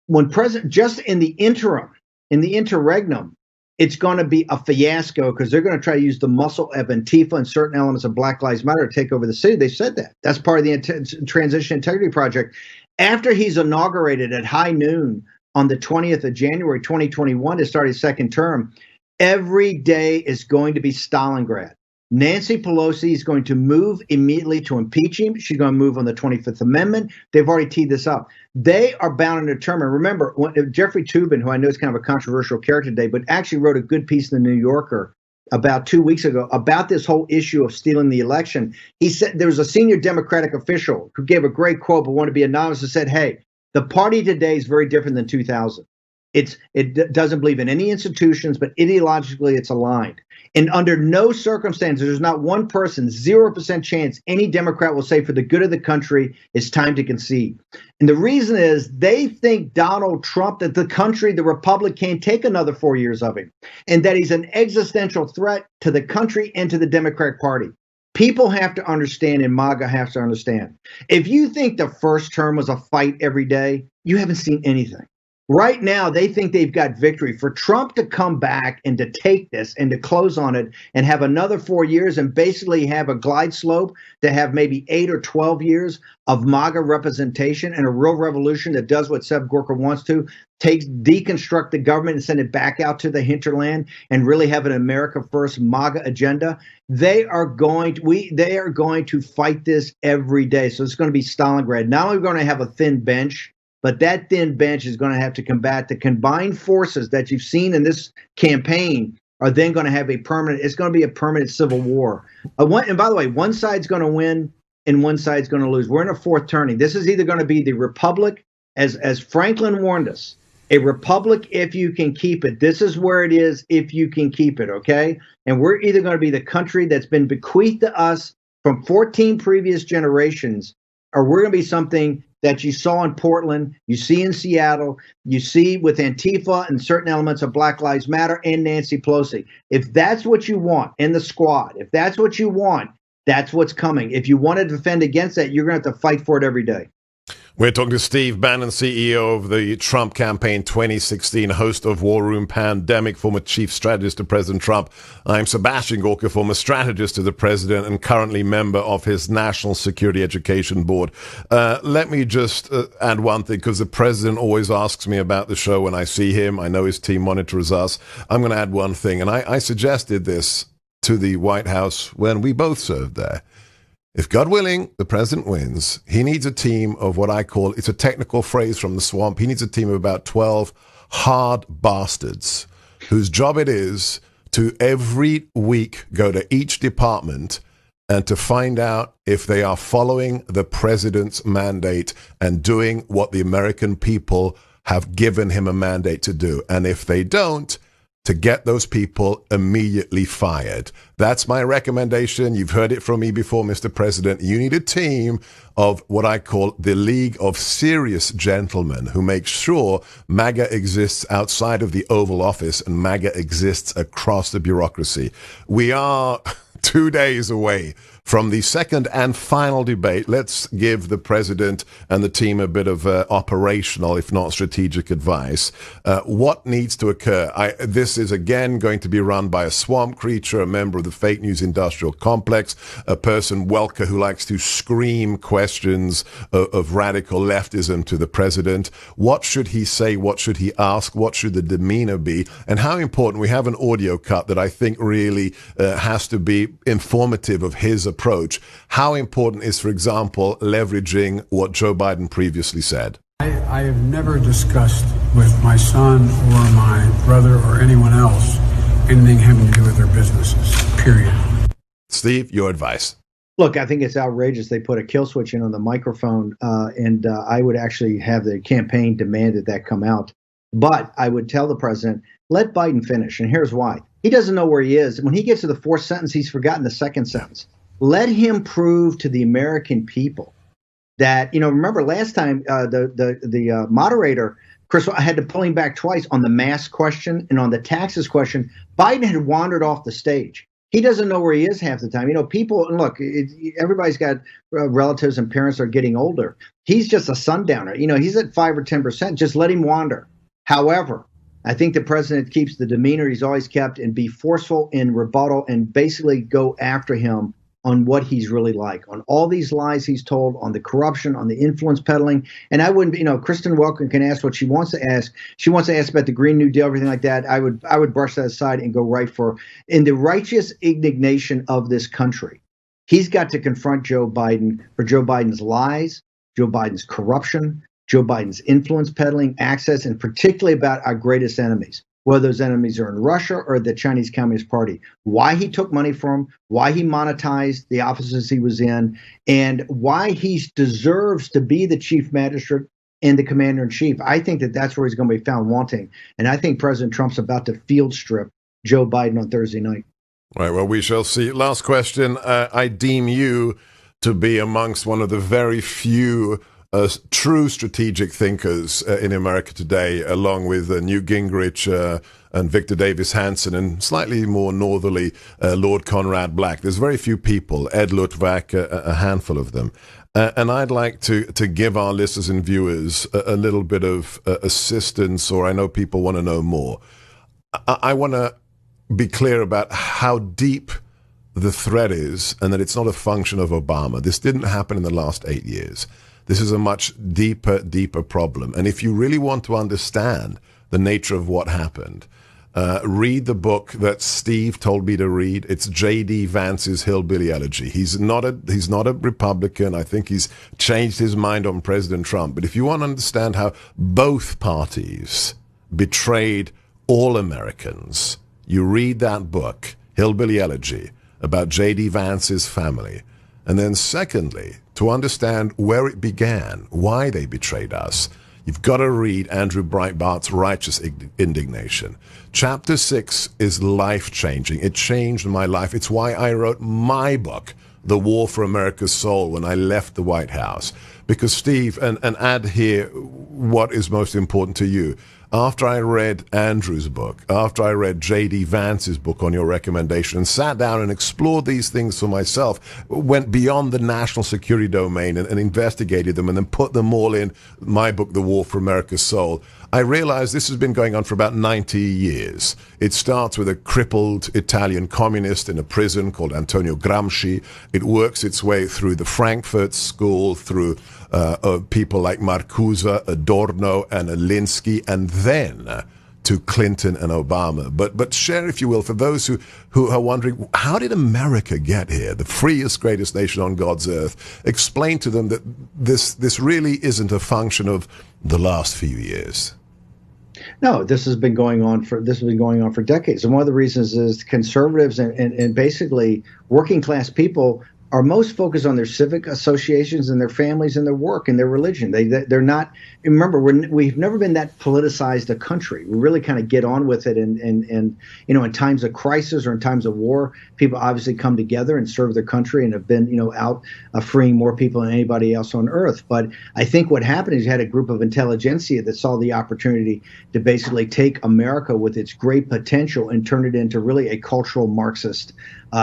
When just in the interregnum, it's going to be a fiasco because they're going to try to use the muscle of Antifa and certain elements of Black Lives Matter to take over the city. They said that. That's part of the Transition Integrity Project. After he's inaugurated at high noon on the 20th of January, 2021, to start his second term, every day is going to be Stalingrad. Nancy Pelosi is going to move immediately to impeach him. She's going to move on the 25th Amendment. They've already teed this up. They are bound and determined. Remember, Jeffrey Toobin, who I know is kind of a controversial character today, but actually wrote a good piece in the New Yorker about 2 weeks ago about this whole issue of stealing the election. He said there was a senior Democratic official who gave a great quote but wanted to be anonymous and said, hey, the party today is very different than 2000. It doesn't believe in any institutions, but ideologically it's aligned. And under no circumstances, there's not one person, 0% chance any Democrat will say for the good of the country, it's time to concede. And the reason is they think Donald Trump, that the country, the republic can't take another 4 years of him, and that he's an existential threat to the country and to the Democratic Party. People have to understand, and MAGA has to understand. If you think the first term was a fight every day, you haven't seen anything. Right now, they think they've got victory. For Trump to come back and to take this and to close on it and have another 4 years and basically have a glide slope to have maybe 8 or 12 years of MAGA representation and a real revolution that does what Seb Gorka wants to, deconstruct the government and send it back out to the hinterland and really have an America First MAGA agenda. They are going to fight this every day. So it's going to be Stalingrad. Not only are we going to have a thin bench, but that thin bench is going to have to combat the combined forces that you've seen in this campaign are then going to have it's going to be a permanent civil war. And by the way, one side's going to win and one side's going to lose. We're in a fourth turning. This is either going to be the republic, as Franklin warned us, a republic if you can keep it. This is where it is if you can keep it, okay? And we're either going to be the country that's been bequeathed to us from 14 previous generations, or we're going to be something that you saw in Portland, you see in Seattle, you see with Antifa and certain elements of Black Lives Matter and Nancy Pelosi. If that's what you want in the squad, if that's what you want, that's what's coming. If you want to defend against that, you're going to have to fight for it every day. We're talking to Steve Bannon, CEO of the Trump Campaign 2016, host of War Room Pandemic, former chief strategist to President Trump. I'm Sebastian Gorka, former strategist to the president and currently member of his National Security Education Board. Let me just add one thing, because the president always asks me about the show when I see him. I know his team monitors us. I'm going to add one thing, and I suggested this to the White House when we both served there. If, God willing, the president wins, he needs a team of what I call, it's a technical phrase from the swamp, he needs a team of about 12 hard bastards whose job it is to every week go to each department and to find out if they are following the president's mandate and doing what the American people have given him a mandate to do. And if they don't, to get those people immediately fired. That's my recommendation. You've heard it from me before, Mr. President. You need a team of what I call the League of Serious Gentlemen who make sure MAGA exists outside of the Oval Office and MAGA exists across the bureaucracy. We are 2 days away from the second and final debate. Let's give the president and the team a bit of operational, if not strategic advice. What needs to occur? This is again going to be run by a swamp creature, a member of the fake news industrial complex, a person, Welker, who likes to scream questions of radical leftism to the president. What should he say? What should he ask? What should the demeanor be? And how important, we have an audio cut that I think really has to be informative of his approach. How important is, for example, leveraging what Joe Biden previously said? I have never discussed with my son or my brother or anyone else anything having to do with their businesses, period. Steve, your advice. Look, I think it's outrageous they put a kill switch in on the microphone, and I would actually have the campaign demand that come out. But I would tell the president, let Biden finish, and here's why. He doesn't know where he is. When he gets to the fourth sentence, he's forgotten the second sentence. Let him prove to the American people that, remember last time the moderator, Chris, I had to pull him back twice on the mask question and on the taxes question. Biden had wandered off the stage. He doesn't know where he is half the time. People, and look, everybody's got relatives and parents are getting older. He's just a sundowner. He's at 5 or 10%. Just let him wander. However, I think the president keeps the demeanor he's always kept and be forceful in rebuttal and basically go after him on what he's really like, on all these lies he's told, on the corruption, on the influence peddling. And I wouldn't, Kristen Welker can ask what she wants to ask. She wants to ask about the Green New Deal, everything like that. I would brush that aside and go right for, in the righteous indignation of this country, he's got to confront Joe Biden for Joe Biden's lies, Joe Biden's corruption, Joe Biden's influence peddling, access, and particularly about our greatest enemies, whether those enemies are in Russia or the Chinese Communist Party, why he took money from them, why he monetized the offices he was in, and why he deserves to be the chief magistrate and the commander in chief. I think that's where he's going to be found wanting. And I think President Trump's about to field strip Joe Biden on Thursday night. Right, well, we shall see. Last question. I deem you to be amongst one of the very few true strategic thinkers in America today, along with Newt Gingrich and Victor Davis Hanson, and slightly more northerly Lord Conrad Black. There's very few people, Ed Luttwak, a handful of them. And I'd like to give our listeners and viewers a little bit of assistance, or I know people want to know more. I want to be clear about how deep the threat is, and that it's not a function of Obama. This didn't happen in the last 8 years. This is a much deeper problem. And if you really want to understand the nature of what happened, read the book that Steve told me to read. It's J.D. Vance's Hillbilly Elegy. He's not a Republican. I think he's changed his mind on President Trump. But if you want to understand how both parties betrayed all Americans, you read that book, Hillbilly Elegy, about J.D. Vance's family. And then secondly, to understand where it began, why they betrayed us, you've got to read Andrew Breitbart's Righteous Indignation. Chapter 6 is life-changing. It changed my life. It's why I wrote my book, The War for America's Soul, when I left the White House. Because, Steve, and add here what is most important to you, after I read Andrew's book, after I read J.D. Vance's book on your recommendation, and sat down and explored these things for myself, went beyond the national security domain and investigated them, and then put them all in my book, The War for America's Soul, I realized this has been going on for about 90 years. It starts with a crippled Italian communist in a prison called Antonio Gramsci. It works its way through the Frankfurt School, through people like Marcuse, Adorno, and Alinsky, and then to Clinton and Obama. But share, if you will, for those who are wondering, how did America get here, the freest, greatest nation on God's earth? Explain to them that this really isn't a function of the last few years. No, this has been going on for decades, and one of the reasons is conservatives and basically working class people are most focused on their civic associations and their families and their work and their religion. They're not. Remember, we've never been that politicized a country. We really kind of get on with it, and in times of crisis or in times of war, people obviously come together and serve their country and have been out freeing more people than anybody else on earth. But I think what happened is you had a group of intelligentsia that saw the opportunity to basically take America with its great potential and turn it into really a cultural Marxist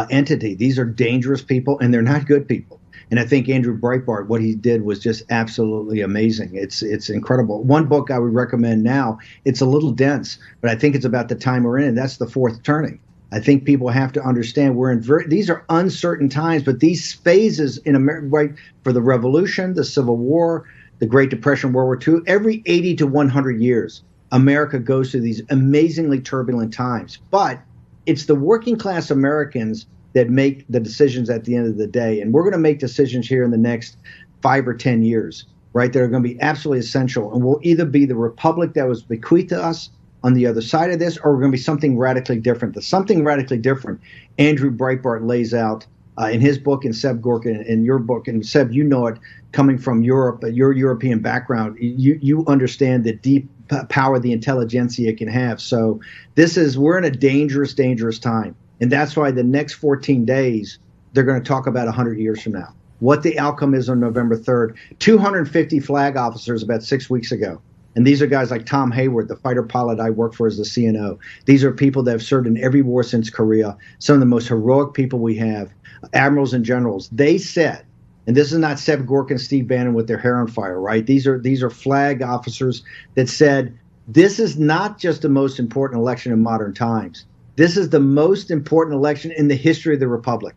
entity. These are dangerous people, and they're not good people. And I think Andrew Breitbart, what he did was just absolutely amazing. It's incredible. One book I would recommend now, it's a little dense, but I think it's about the time we're in, and that's The Fourth Turning. I think people have to understand we're in these are uncertain times, but these phases in America, right, for the Revolution, the Civil War, the Great Depression, World War II, every 80 to 100 years, America goes through these amazingly turbulent times. But it's the working class Americans that make the decisions at the end of the day. And we're going to make decisions here in the next 5 or 10 years, right? That are going to be absolutely essential. And we'll either be the republic that was bequeathed to us on the other side of this, or we're going to be something radically different. The something radically different, Andrew Breitbart lays out in his book, and Seb Gorkin in your book. And Seb, you know it, coming from Europe, your European background, you understand the deep power the intelligentsia can have. So we're in a dangerous, dangerous time. And that's why the next 14 days, they're going to talk about 100 years from now. What the outcome is on November 3rd. 250 flag officers about 6 weeks ago. And these are guys like Tom Hayward, the fighter pilot I work for as the CNO. These are people that have served in every war since Korea, some of the most heroic people we have, admirals and generals. They said, and this is not Seb Gorkin and Steve Bannon with their hair on fire, right? These are flag officers that said, this is not just the most important election in modern times. This is the most important election in the history of the republic,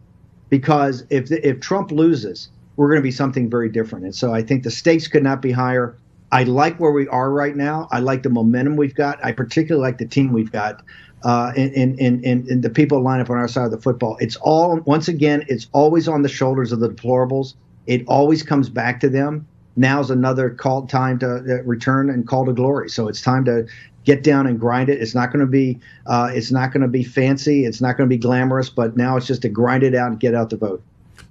because if Trump loses, we're going to be something very different. And so I think the stakes could not be higher. I like where we are right now. I like the momentum we've got. I particularly like the team we've got, and the people line up on our side of the football. It's all, once again, it's always on the shoulders of the deplorables. It always comes back to them. Now's another time to return and call to glory. So it's time to get down and grind it. It's not going to be fancy. It's not going to be glamorous, but now it's just to grind it out and get out the vote.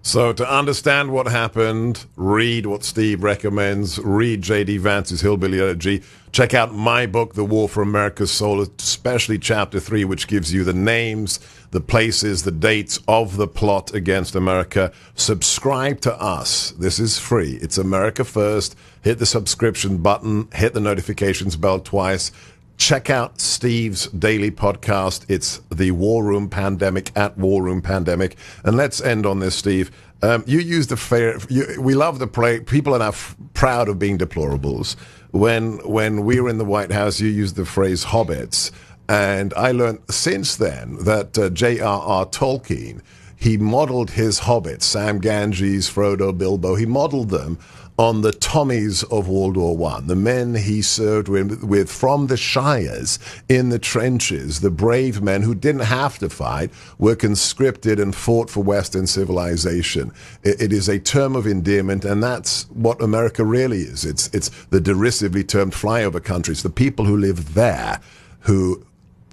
So to understand what happened, read what Steve recommends, read J.D. Vance's Hillbilly Elegy, check out my book, The War for America's Soul, especially Chapter 3, which gives you the names, the places, the dates of the plot against America. Subscribe to us. This is free. It's America First. hit the subscription button, hit the notifications bell twice. Check out Steve's daily podcast. It's the War Room Pandemic at War Room Pandemic. And let's end on this, Steve. You use the we love the play. People are now proud of being deplorables. When we were in the White House, you used the phrase hobbits. And I learned since then that J.R.R. Tolkien, he modeled his hobbits, Sam Ganges, Frodo, Bilbo, he modeled them on the Tommies of World War I, the men he served with from the shires in the trenches, the brave men who didn't have to fight, were conscripted and fought for Western civilization. It is a term of endearment, and that's what America really is. It's the derisively termed flyover countries, the people who live there, who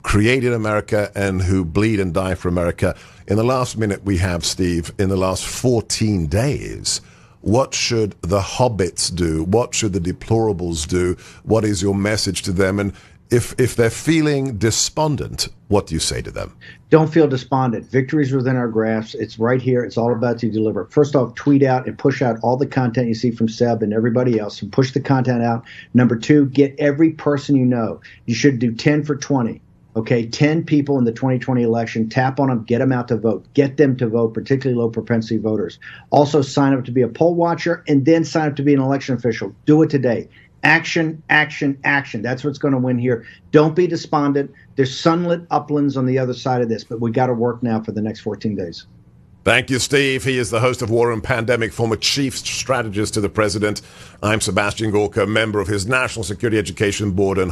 created America and who bleed and die for America. In the last minute we have, Steve, in the last 14 days, what should the hobbits do? What should the deplorables do? What is your message to them? And if they're feeling despondent, what do you say to them? Don't feel despondent. Victory's within our grasp. It's right here. It's all about to deliver. First off, tweet out and push out all the content you see from Seb and everybody else. And push the content out. Number two, get every person you know. You should do 10 for 20. Okay, 10 people in the 2020 election, tap on them, get them out to vote. Get them to vote, particularly low propensity voters. Also sign up to be a poll watcher and then sign up to be an election official. Do it today. Action, action, action. That's what's going to win here. Don't be despondent. There's sunlit uplands on the other side of this, but we got to work now for the next 14 days. Thank you, Steve. He is the host of War Room Pandemic, former chief strategist to the president. I'm Sebastian Gorka, member of his National Security Education Board and